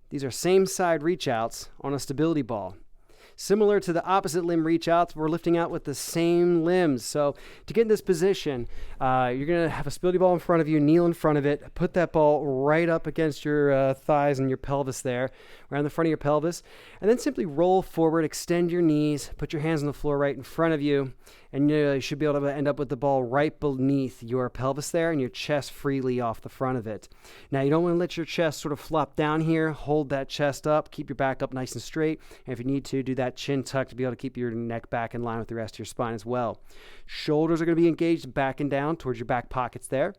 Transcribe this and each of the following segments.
These are same side reach outs on a stability ball. Similar to the opposite limb reach outs, we're lifting out with the same limbs. So to get in this position, you're going to have a stability ball in front of you, kneel in front of it, put that ball right up against your thighs and your pelvis there, right on the front of your pelvis, and then simply roll forward, extend your knees, put your hands on the floor right in front of you, and you should be able to end up with the ball right beneath your pelvis there and your chest freely off the front of it. Now, you don't want to let your chest sort of flop down here. Hold that chest up. Keep your back up nice and straight. And if you need to, do that chin tuck to be able to keep your neck back in line with the rest of your spine as well. Shoulders are going to be engaged back and down towards your back pockets there.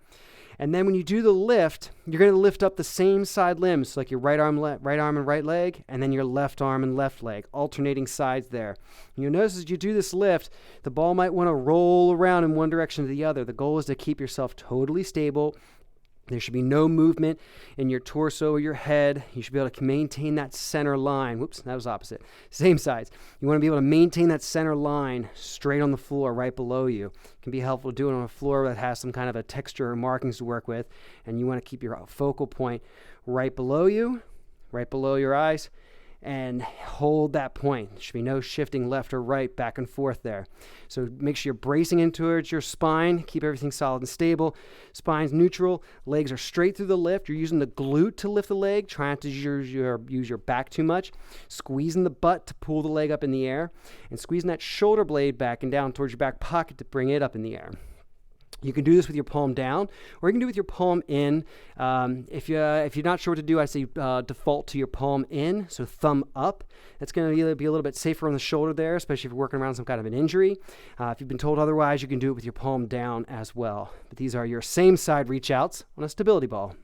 And then when you do the lift, you're going to lift up the same side limbs, so like your right arm and right leg, and then your left arm and left leg, alternating sides there. And you'll notice as you do this lift, the ball might want to roll around in one direction or the other. The goal is to keep yourself totally stable. There should be no movement in your torso or your head. You should be able to maintain that center line. Whoops, that was opposite. Same sides. You want to be able to maintain that center line straight on the floor right below you. It can be helpful to do it on a floor that has some kind of a texture or markings to work with. And you want to keep your focal point right below you, right below your eyes, and hold that point. There should be no shifting left or right, back and forth there. So make sure you're bracing in towards your spine. Keep everything solid and stable. Spine's neutral. Legs are straight through the lift. You're using the glute to lift the leg. Try not to use your back too much. Squeezing the butt to pull the leg up in the air. And squeezing that shoulder blade back and down towards your back pocket to bring it up in the air. You can do this with your palm down, or you can do it with your palm in. If you're not sure what to do, I say default to your palm in, so thumb up. That's going to be a little bit safer on the shoulder there, especially if you're working around some kind of an injury. If you've been told otherwise, you can do it with your palm down as well. But these are your same side reach outs on a stability ball.